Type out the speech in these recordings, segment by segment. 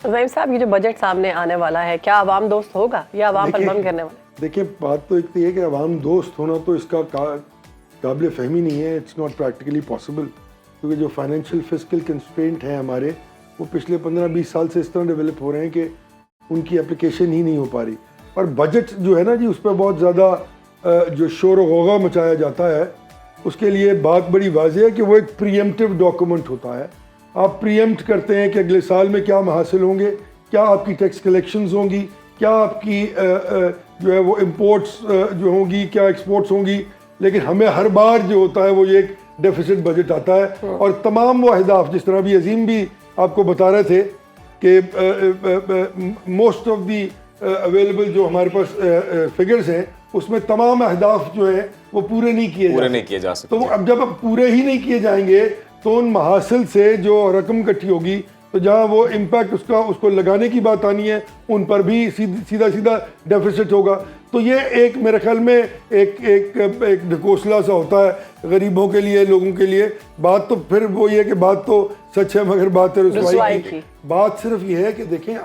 ज़हीर साहब, ये जो बजट सामने आने वाला है, क्या अवाम दोस्त होगा या अवाम पर बम करने वाला है? देखिए, बात तो एक तो ये कि अवाम दोस्त होना तो इसका काबिल फ़हमी नहीं है, इट्स नॉट प्रैक्टिकली पॉसिबल, क्योंकि जो फाइनेंशियल फिस्कल कंस्ट्रेंट हैं हमारे, वो पिछले 15-20 साल से इस तरह डेवलप हो रहे हैं कि उनकी एप्लीकेशन ही नहीं हो पा रही। और बजट जो है ना जी, उस पर बहुत ज़्यादा जो शोर व गौगा मचाया जाता है, उसके लिए बात बड़ी वाज़ेह है कि वो एक प्रीएम्प्टिव डॉक्यूमेंट होता है। आप प्रीएम्प्ट करते हैं कि अगले साल में क्या हासिल होंगे, क्या आपकी टैक्स कलेक्शंस होंगी, क्या आपकी जो है वो इंपोर्ट्स जो होंगी, क्या एक्सपोर्ट्स होंगी। लेकिन हमें हर बार जो होता है वो ये एक डेफिसिट बजट आता है, और तमाम वो अहदाफ, जिस तरह भी अजीम भी आपको बता रहे थे कि मोस्ट ऑफ दी अवेलेबल जो हमारे पास फिगर्स हैं, उसमें तमाम अहदाफ जो हैं वो पूरे नहीं किए जा सकते। तो अब जब पूरे ही नहीं किए जाएंगे तो उन महासिल से जो रकम इकट्ठी होगी, तो जहाँ वो इम्पैक्ट उसको लगाने की बात आनी है, उन पर भी सीधा डेफिसिट होगा। तो ये एक मेरे ख्याल में एक ढकोसला सा होता है गरीबों के लिए, लोगों के लिए। बात तो फिर वो ये कि बात तो सच है, मगर बात है रुसवाई की। बात सिर्फ ये है कि देखें,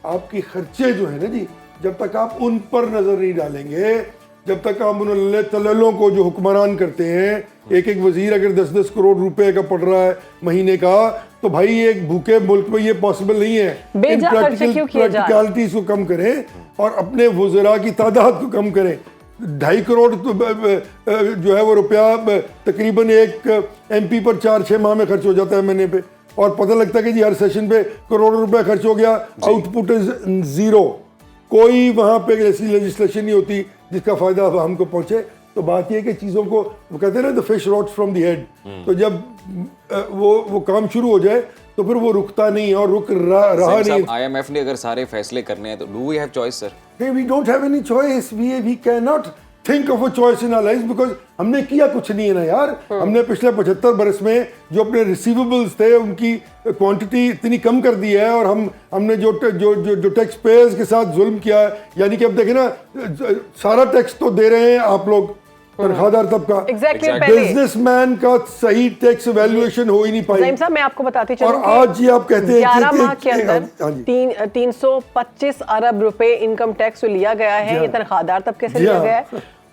आपकी खर्चे जो है ना जी, जब तक आप उन पर नज़र नहीं डालेंगे, जब तक आप उन तललों को जो हुक्मरान करते हैं, एक वजीर अगर 10-10 करोड़ रुपए का पड़ रहा है महीने का, तो भाई एक भूखे मुल्क में ये पॉसिबल नहीं है। प्रैक्टिकलिटीज को कम करें और अपने वज़रा की तादाद को कम करें। 2.5 करोड़ तो जो है वो रुपया तकरीबन एक MP पर 4-6 माह में खर्च हो जाता है महीने पे, और पता लगता है कि जी हर सेशन पे करोड़ों रुपया खर्च हो गया, आउटपुट इज जीरो। कोई वहाँ पे ऐसी लेजिस्लेशन नहीं होती जिसका फायदा हमको पहुंचे। तो बात यह है कि चीज़ों को, वो कहते हैं ना, the fish rots from the head. तो जब वो काम शुरू हो जाए तो फिर वो रुकता नहीं है, और रुक रहा नहीं। IMF ने अगर सारे फैसले करने हैं तो do we have choice sir? नहीं, we don't have any choice. We can not think of a choice in our life, because हमने किया कुछ नहीं है ना यार। हमने पिछले 75 बरस में जो अपने रिसीवेबल्स थे उनकी क्वांटिटी इतनी कम कर दी है, और हमने जो टैक्स पेयर्स के साथ जुल्म किया है, यानी कि अब देखें ना, सारा टैक्स तो दे रहे हैं आप लोग, तनख्वाहदार तबका। बिजनेसमैन का सही टैक्स वैल्यूएशन हो ही नहीं पाई। साहब, मैं आपको बताती चलूं, और आज ये आप कहते हैं 11 माह के अंदर 325 अरब रुपए इनकम टैक्स लिया गया है, ये तनख्वाहदार तबके से लिया गया है,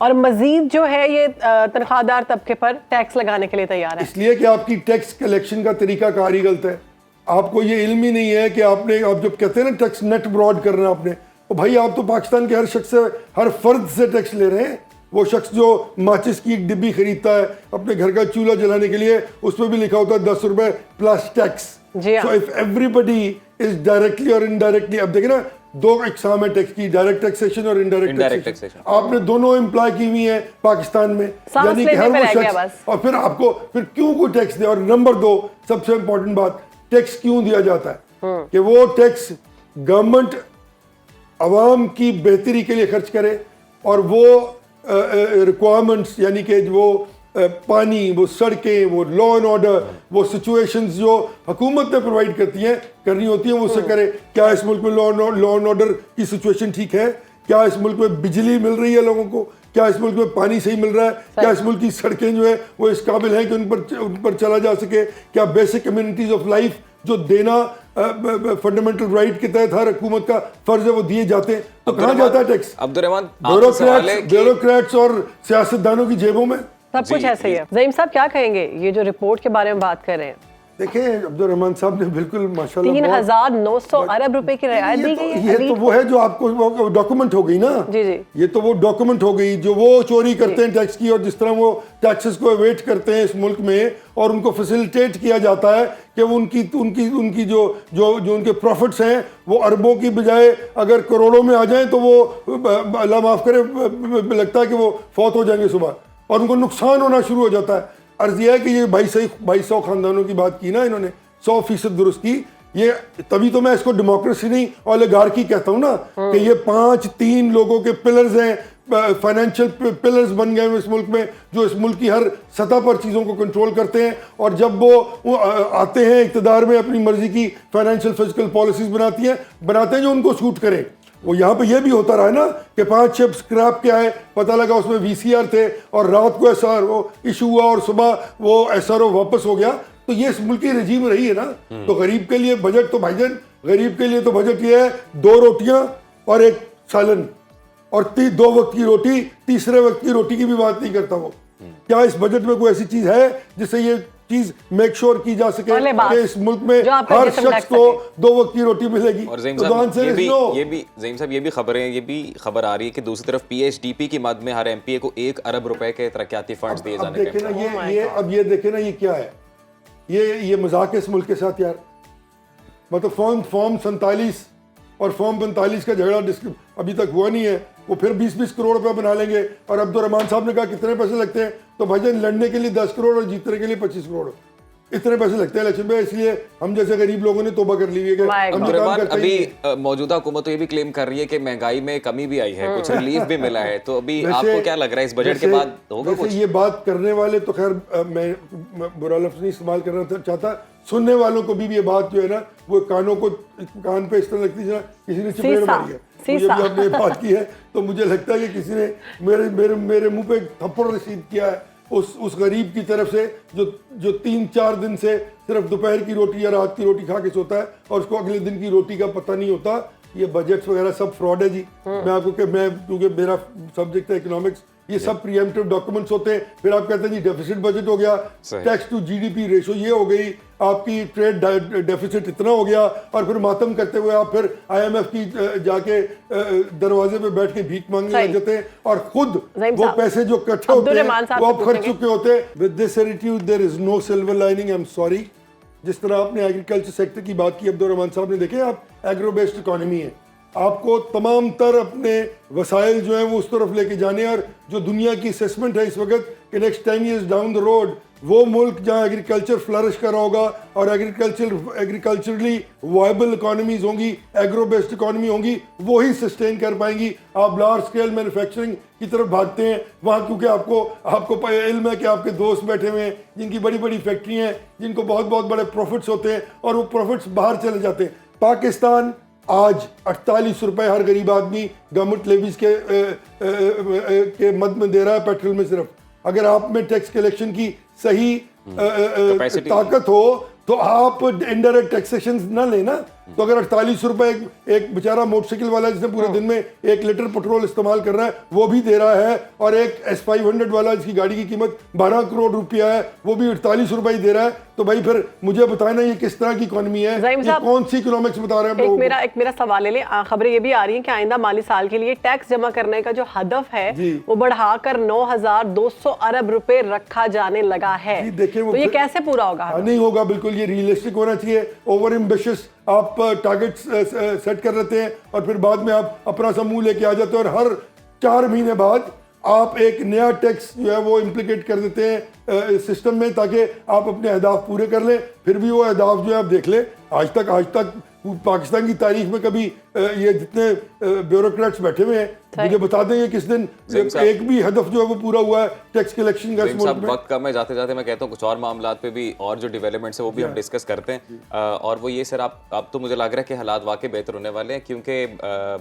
और मजीद जो है ये तनख्वाहदार तबके पर टैक्स लगाने के लिए तैयार है। इसलिए कि आपकी टैक्स कलेक्शन का तरीका कार ही गलत है। आपको ये इल्म ही नहीं है कि आप जब कहते हैं ना टैक्स नेट ब्रॉड करना आपने, तो भाई आप तो पाकिस्तान के हर शख्स से, हर फर्द से टैक्स ले रहे हैं। वो शख्स जो माचिस की एक डिब्बी खरीदता है अपने घर का चूल्हा जलाने के लिए, उसमें भी लिखा होता है 10 रुपए plus tax. So if everybody is directly और इनडायरेक्टली, अब देखिए ना, 2 इकसाम है टैक्स की, डायरेक्ट टैक्सेशन और इनडायरेक्ट टैक्सेशन। आपने दोनों इम्प्लाई की हुई है पाकिस्तान में, यानी कि हर वो शख्स, और फिर आपको फिर क्यों कोई टैक्स दे। और नंबर 2 सबसे इंपॉर्टेंट बात, टैक्स क्यों दिया जाता है कि वो टैक्स गवर्नमेंट अवाम की बेहतरी के लिए खर्च करे, और वो रिक्वायरमेंट्स, यानी कि वो पानी, वो सड़कें, वो लॉ एंड ऑर्डर, वो सिचुएशंस जो हुकूमत ने प्रोवाइड करनी होती हैं, वो उससे करे। क्या इस मुल्क में लॉ एंड ऑर्डर की सिचुएशन ठीक है? क्या इस मुल्क में बिजली मिल रही है लोगों को? क्या इस मुल्क में पानी सही मिल रहा है? क्या इस मुल्क की सड़कें जो है वो इस काबिल हैं कि उन पर चला जा सके? क्या बेसिक कम्युनिटीज ऑफ लाइफ जो देना फंडामेंटल राइट के तहत हर हुकूमत का फर्ज है, वो दिए जाते हैं? तो कहाँ जाता है टैक्स? अब्दुर्रहमान, ब्यूरोक्रेट्स और सियासतदानों की जेबों में सब कुछ ऐसे ही है। ज़हीर साहब, क्या कहेंगे ये जो रिपोर्ट के बारे में बात कर रहे हैं? देखिए, अब्दुर्रहमान साहब ने बिल्कुल माशाल्लाह 3,900 अरब रुपए की रियायत दी गई है। ये तो वो है जो आपको डॉक्यूमेंट हो गई ना जी। ये तो वो डॉक्यूमेंट हो गई जो वो चोरी करते हैं टैक्स की, और जिस तरह वो टैक्सेस को अवेट करते हैं इस मुल्क में, और उनको फैसिलिटेट किया जाता है कि उनकी जो उनके प्रॉफिट्स हैं वो अरबों की बजाय अगर करोड़ों में आ जाएं तो वो, अल्लाह माफ़ करे, लगता है कि वो फौत हो जाएंगे सुबह, और उनको नुकसान होना शुरू हो जाता है। अर्ज यह है कि ये 2200 खानदानों की बात की ना इन्होंने, 100% दुरुस्त की। ये तभी तो मैं इसको डेमोक्रेसी नहीं ओलिगार्की कहता हूँ ना, कि ये 5-3 लोगों के पिलर्स हैं, फाइनेंशियल पिलर्स बन गए इस मुल्क में, जो इस मुल्क की हर सतह पर चीज़ों को कंट्रोल करते हैं। और जब वो आते हैं इक़्तिदार में, अपनी मर्जी की फाइनेंशियल फिजिकल पॉलिसीज बनाते हैं जो उनको सूट करें। वो यहाँ पे ये भी होता रहा है ना कि 5 शिप स्क्रैप के आए, पता लगा उसमें VCR थे, और रात को SR वो इशू हुआ और सुबह वो SRO वापस हो गया। तो ये इस मुल्क की रजीम रही है ना। तो गरीब के लिए बजट तो भाईजान, गरीब के लिए तो बजट ये है 2 रोटियां और 1 सालन और 2 वक्त की रोटी, तीसरे वक्त की रोटी की भी बात नहीं करता वो। क्या इस बजट में कोई ऐसी चीज है जिससे ये चीज मेक श्योर की जा सके कि इस मुल्क में हर शख्स को 2 वक्त की रोटी मिलेगी? और ज़हीम साहब ये भी खबर आ रही है कि दूसरी तरफ PHDP की मद में हर MPA को 1 अरब रुपए के तरक्याती फंड्स दिए जाने के। ये देखे ना ये क्या है, ये मजाक है इस मुल्क के साथ यार। मतलब फॉर्म 47 और फॉर्म 45 का झगड़ा अभी तक हुआ नहीं है, वो फिर 20-20 करोड़ रुपए बना लेंगे। और अब्दुर्रहमान साहब ने कहा कितने पैसे लगते हैं, तो भाईजान लड़ने के लिए 10 करोड़ और जीतने के लिए 25 करोड़ इतने पैसे लगते हैं इलेक्शन में। इसलिए हम जैसे गरीब लोगों ने तोबा कर ली है कि हम जो काम करते अभी मौजूदा हुकूमत तो ये भी क्लेम कर रही है कि महंगाई में कमी भी आई है, कुछ रिलीफ भी मिला है। तो अभी आपको क्या लग रहा है इस बजट के बाद होगा कुछ? ये बात करने वाले तो खैर मैं बुरा लफ्ज़ नहीं इस्तेमाल करना चाहता, सुनने वालों को भी ये बात जो है ना वो कान पे इस तरह लगती है किसी ने चपेट मारी है। मुझे भी आपने बात की है तो मुझे लगता है कि किसी ने मेरे मुंह पे थप्पड़ रसीद किया है उस गरीब की तरफ से जो 3-4 दिन से सिर्फ दोपहर की रोटी या रात की रोटी खा के सोता है और उसको अगले दिन की रोटी का पता नहीं होता। ये बजट्स वगैरह सब फ्रॉड है जी। क्योंकि मेरा सब्जेक्ट है इकोनॉमिक्स, ये सब प्रीएम्प्टिव डॉक्यूमेंट्स होते हैं। फिर आप कहते हैं जी डेफिसिट बजट हो गया, टैक्स टू GDP रेशो ये हो गई, आपकी ट्रेड डेफिसिट इतना हो गया, और फिर मातम करते हुए आप फिर IMF की जाके दरवाजे पे बैठ के भीख मांगने लग जाते हैं और खुद वो पैसे जो इकट्ठे होते हैं वो आप खर्च चुके होते हैं। With this attitude there is no silver lining, I am sorry. जिस तरह आपने एग्रीकल्चर सेक्टर की बात की अब्दुर्रहमान साहब ने, देखे आप एग्रो बेस्ड इकोनॉमी है, आपको तमाम तर अपने वसाइल जो है वो उस तरफ लेके जाने। और जो दुनिया की असेसमेंट है इस वक्त कि next 10 years down the road वो मुल्क जहाँ एग्रीकल्चर फ्लरिश कर रहा होगा और एग्रीकल्चरली वायबल इकोनॉमीज होंगी, एग्रो बेस्ड इकोनॉमी होंगी, वो ही सस्टेन कर पाएंगी। आप लार्ज स्केल मैन्युफैक्चरिंग की तरफ भागते हैं वहाँ, क्योंकि आपको इल्म है कि आपके दोस्त बैठे हुए हैं जिनकी बड़ी बड़ी फैक्ट्रियाँ हैं, जिनको बहुत बहुत बड़े प्रॉफिट्स होते हैं और वो प्रॉफिट्स बाहर चले जाते हैं। पाकिस्तान आज 48 रुपए हर गरीब आदमी गवर्नमेंट लेवीज के मद में दे रहा है पेट्रोल में। सिर्फ अगर आप में टैक्स कलेक्शन की सही ताकत हो तो आप इनडायरेक्ट टैक्सेशन ना लेना। तो अगर 48 रुपए एक बेचारा मोटरसाइकिल वाला जिसने पूरे दिन में 1 लीटर पेट्रोल इस्तेमाल कर रहा है वो भी दे रहा है, और एक S500 वाला जिसकी गाड़ी की कीमत 12 करोड़ रुपया है वो भी 48 रुपए ही दे रहा है। तो भाई फिर मुझे बताए ना ये किस तरह की इकोनॉमी है, ये कौन सी इकोनॉमिक्स बता रहे हैं? एक मेरा सवाल ले खबरें ये भी आ रही है कि आइंदा माली साल के लिए टैक्स जमा करने का जो हदफ है वो बढ़ाकर 9,200 अरब रुपए रखा जाने लगा है। तो ये कैसे पूरा होगा? नहीं होगा, बिल्कुल ये रियलिस्टिक होना चाहिए। ओवर एम्बिशियस आप टारगेट सेट कर लेते हैं और फिर बाद में आप अपना समूह लेके आ जाते हैं और हर 4 महीने बाद आप एक नया टैक्स जो है वो इम्प्लीकेट कर देते हैं सिस्टम में, ताकि आप अपने अहदाफ पूरे कर लें। फिर भी वो अहदाफ जो है आप देख लें, आज तक पाकिस्तान की तारीख में कभी ये जितने ब्यूरोक्रेट्स बैठे हुए हैं मुझे बता दें ये किस दिन एक भी हदफ जो है वो पूरा हुआ है टैक्स कलेक्शन का। वक्त कम है, जाते जाते मैं कहता हूँ कुछ और मामलात पे भी और जो डेवलपमेंट्स है वो भी हम डिस्कस करते हैं। और वो ये सर आप तो मुझे लग रहा है कि हालात वाकई बेहतर होने वाले हैं, क्योंकि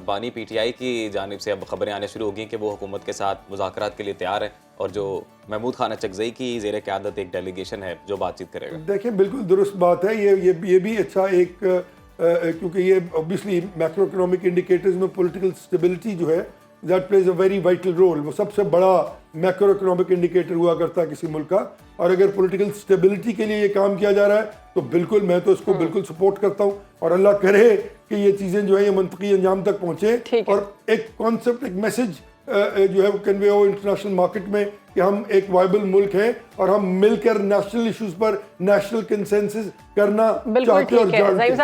बानी PTI की जानिब से अब खबरें आने शुरू हो गई कि वो हुकूमत के साथ मुज़ाकरात के लिए तैयार है और जो महमूद खान अचकज़ई की ज़ेर क़यादत एक डेलीगेशन है जो बातचीत करेगा। देखिए बिल्कुल दुरुस्त बात है, ये भी अच्छा एक क्योंकि ये ऑब्वियसली मैक्रो इकोनॉमिक इंडिकेटर्स में पॉलिटिकल स्टेबिलिटी जो है that plays a very vital role. वो सबसे बड़ा मैक्रो इकोनॉमिक इंडिकेटर हुआ करता है किसी मुल्क का, और अगर पॉलिटिकल स्टेबिलिटी के लिए ये काम किया जा रहा है तो बिल्कुल मैं तो इसको बिल्कुल सपोर्ट करता हूँ। और अल्लाह करे कि ये चीज़ें जो है ये मंतकी अंजाम तक पहुँचे और एक कॉन्सेप्ट, एक मैसेज जो है वो कन्वे हो इंटरनेशनल मार्केट में कि हम एक वायबल मुल्क हैं और हम मिलकर नेशनल इश्यूज पर नेशनल कंसेंसस करना चाहते हैं और जानते हैं।